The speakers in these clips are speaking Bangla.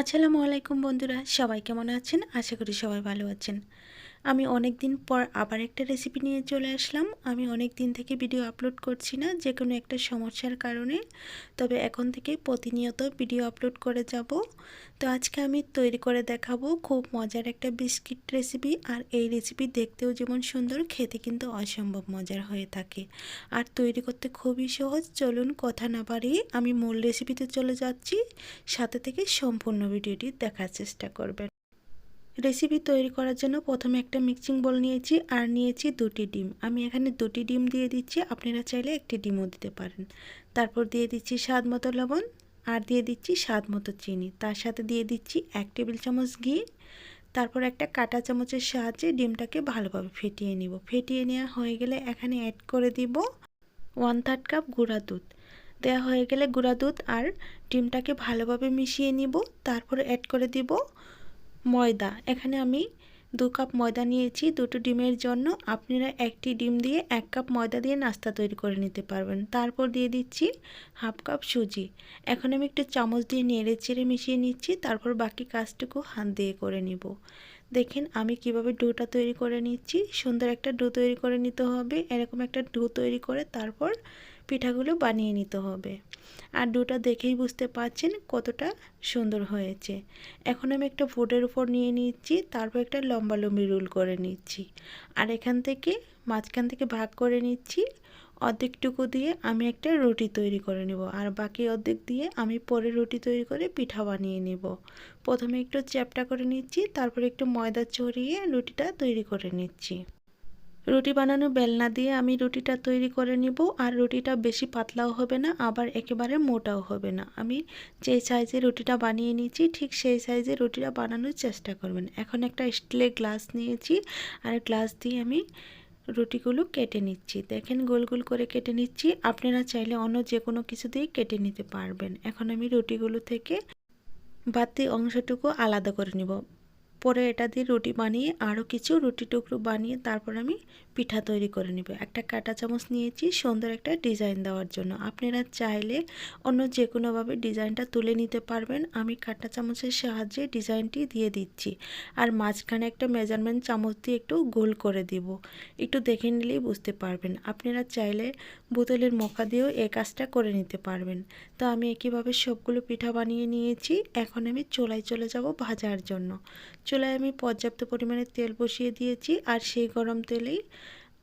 আসসালামু আলাইকুম বন্ধুরা, সবাই কেমন আছেন? আশা করি সবাই ভালো আছেন। আমি অনেক দিন পর আবার একটা রেসিপি নিয়ে চলে আসলাম। আমি অনেক দিন থেকে ভিডিও আপলোড করছি না, যে কোনো একটা সমস্যার কারণে। তবে এখন থেকে প্রতিনিয়ত ভিডিও আপলোড করে যাব। তো আজকে আমি তৈরি করে দেখাবো খুব মজার একটা বিস্কিট রেসিপি। আর এই রেসিপি দেখতেও যেমন সুন্দর, খেতে কিন্তু অসম্ভব মজার হয়ে থাকে। আর তৈরি করতে খুবই সহজ। চলুন কথা না বাড়িয়ে আমি মূল রেসিপিতে চলে যাচ্ছি। সাথে থেকে সম্পূর্ণ ভিডিওটি দেখার চেষ্টা করবেন। রেসিপি তৈরি করার জন্য প্রথমে একটা মিক্সিং বোল নিয়েছি আর নিয়েছি 2টি ডিম। আমি এখানে 2টি ডিম দিয়ে দিচ্ছি, আপনারা চাইলে একটি ডিমও দিতে পারেন। তারপর দিয়ে দিচ্ছি স্বাদ মতো লবণ আর দিয়ে দিচ্ছি স্বাদ মতো চিনি। তার সাথে দিয়ে দিচ্ছি 1 টেবিল চামচ ঘি। তারপর একটা কাঁটা চামচের সাহায্যে ডিমটাকে ভালোভাবে ফেটিয়ে নিব। ফেটিয়ে নেওয়া হয়ে গেলে এখানে অ্যাড করে দিব 1/3 কাপ গুঁড়া দুধ। দেওয়া হয়ে গেলে গুঁড়া দুধ আর ডিমটাকে ভালোভাবে মিশিয়ে নিব। তারপরে অ্যাড করে দিব ময়দা। এখানে আমি 2 কাপ ময়দা নিয়েছি দুটো ডিমের জন্য। আপনারা একটি ডিম দিয়ে 1 কাপ ময়দা দিয়ে নাস্তা তৈরি করে নিতে পারবেন। তারপর দিয়ে দিচ্ছি 1/2 কাপ সুজি। এখন আমি একটু চামচ দিয়ে নেড়ে চেড়ে মিশিয়ে নিচ্ছি। তারপর বাকি কাজটুকু হাত দিয়ে করে নিব। দেখেন আমি কিভাবে ডোটা তৈরি করে নিচ্ছি। সুন্দর একটা ডো তৈরি করে নিতে হবে। এরকম একটা ডো তৈরি করে তারপর পিঠাগুলো বানিয়ে নিতে হবে। আর ডোটা দেখেই বুঝতে পারছেন কতটা সুন্দর হয়েছে। এখন আমি একটা বোর্ডের উপর নিয়ে নিচ্ছি। তারপর একটা লম্বা লম্বি রোল করে নিচ্ছি। আর এখান থেকে মাঝখান থেকে ভাগ করে নিচ্ছি। অর্ধেকটুকু দিয়ে আমি একটা রুটি তৈরি করে নেব, আর বাকি অর্ধেক দিয়ে আমি পরে রুটি তৈরি করে পিঠা বানিয়ে নেব। প্রথমে একটু চ্যাপটা করে নিচ্ছি, তারপর একটু ময়দা ছড়িয়ে রুটিটা তৈরি করে নিচ্ছি। রুটি বানানো বেলনা দিয়ে আমি রুটিটা তৈরি করে নিব। আর রুটিটা বেশি পাতলাও হবে না, আবার একেবারে মোটাও হবে না। আমি যে সাইজে রুটিটা বানিয়ে নিচ্ছি ঠিক সেই সাইজে রুটিটা বানানোর চেষ্টা করবেন। এখন একটা স্টিলের গ্লাস নিয়েছি, আর গ্লাস দিয়ে আমি রুটিগুলো কেটে নিচ্ছি। দেখেন গোল গোল করে কেটে নিচ্ছি। আপনারা চাইলে অন্য যে কোনো কিছু দিয়ে কেটে নিতে পারবেন। এখন আমি রুটিগুলো থেকে বাড়তি অংশটুকু আলাদা করে নিব। পরে এটা দিয়ে রুটি বানিয়ে আরও কিছু রুটি টুকরো বানিয়ে তারপর আমি পিঠা তৈরি করে নেব। একটা কাঁটা চামচ নিয়েছি সুন্দর একটা ডিজাইন দেওয়ার জন্য। আপনারা চাইলে অন্য যে কোনোভাবে ডিজাইনটা তুলে নিতে পারবেন। আমি কাঁটা চামচের সাহায্যে ডিজাইনটি দিয়ে দিচ্ছি। আর মাঝখানে একটা মেজারমেন্ট চামচ দিয়ে একটু গোল করে দিব। একটু দেখে নিলেই বুঝতে পারবেন। আপনারা চাইলে বোতলের মোকা দিয়েও এই কাজটা করে নিতে পারবেন। তো আমি একইভাবে সবগুলো পিঠা বানিয়ে নিয়েছি। এখন আমি চুলায় চলে যাব ভাজার জন্য। চুলায় আমি পর্যাপ্ত পরিমাণে তেল বসিয়ে দিয়েছি, আর সেই গরম তেলেই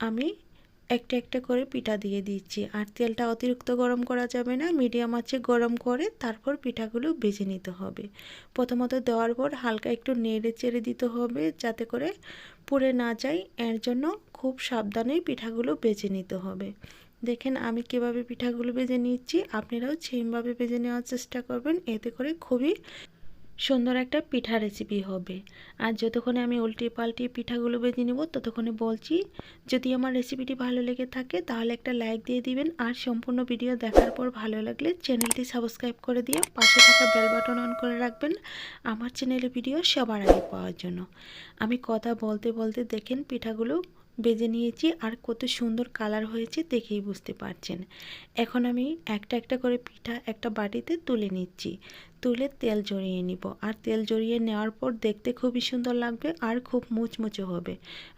আমি একটা একটা করে পিঠা দিয়ে দিচ্ছি। আর তেলটা অতিরিক্ত গরম করা যাবে না, মিডিয়াম আঁচে গরম করে তারপর পিঠাগুলো ভেজে নিতে হবে। প্রথমত দেওয়ার পর হালকা একটু নেড়ে চেড়ে দিতে হবে যাতে করে পুড়ে না যায়। এর জন্য খুব সাবধানে পিঠাগুলো ভেজে নিতে হবে। দেখেন আমি কিভাবে পিঠাগুলো ভেজে নিচ্ছি, আপনারাও সেমভাবে ভেজে নেওয়ার চেষ্টা করবেন। এতে করে খুবই সুন্দর একটা পিঠা রেসিপি হবে। আর যতক্ষণে আমি উল্টে পাল্টে পিঠাগুলো ভেজে নেব ততক্ষণে বলছি, যদি আমার রেসিপিটি ভালো লেগে থাকে তাহলে একটা লাইক দিয়ে দিবেন। আর সম্পূর্ণ ভিডিও দেখার পর ভালো লাগলে চ্যানেলটি সাবস্ক্রাইব করে দিয়ে পাশে থাকা বেল বাটন অন করে রাখবেন আমার চ্যানেলে ভিডিও সবার আগে পাওয়ার জন্য। আমি কথা বলতে বলতে দেখেন পিঠাগুলো ভেজে নিয়েছি, আর কত সুন্দর কালার হয়েছে দেখেই বুঝতে পারছেন। এখন আমি একটা একটা করে পিঠা একটা বাটিতে তুলে নিচ্ছি। তুলে তেল জড়িয়ে নিব। আর তেল জড়িয়ে নেওয়ার পর দেখতে খুবই সুন্দর লাগবে আর খুব মুচমুচে হবে।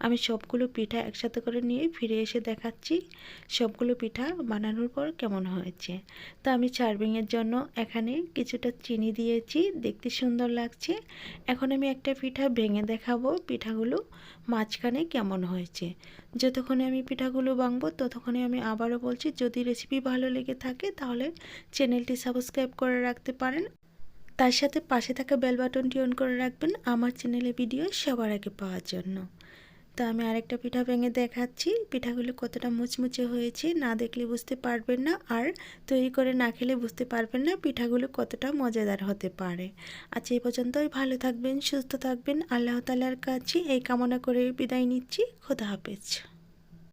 আমি সবগুলো পিঠা একসাথে করে নিয়ে ফিরে এসে দেখাচ্ছি সবগুলো পিঠা বানানোর পর কেমন হয়েছে। তো আমি সার্ভিংয়ের জন্য এখানে কিছুটা চিনি দিয়েছি, দেখতে সুন্দর লাগছে। এখন আমি একটা পিঠা ভেঙে দেখাবো পিঠাগুলো মাঝখানে কেমন হয়েছে। যতক্ষণে আমি পিঠাগুলো ভাঙবো ততক্ষণে আমি আবারও বলছি, যদি রেসিপি ভালো লেগে থাকে তাহলে চ্যানেলটি সাবস্ক্রাইব করে রাখতে পারেন। তার সাথে পাশে থাকা বেল বাটনটি অন করে রাখবেন আমার চ্যানেলে ভিডিও সবার আগে পাওয়ার জন্য। তো আমি আরেকটা পিঠা ভেঙে দেখাচ্ছি। পিঠাগুলো কতটা মুচমুচে হয়েছে না দেখলে বুঝতে পারবেন না, আর তৈরি করে না খেলে বুঝতে পারবেন না পিঠাগুলো কতটা মজাদার হতে পারে। আচ্ছা, এই পর্যন্তই। ভালো থাকবেন, সুস্থ থাকবেন। আল্লাহ তাআলার কাছে এই কামনা করে বিদায় নিচ্ছি। খোদা হাফেজ।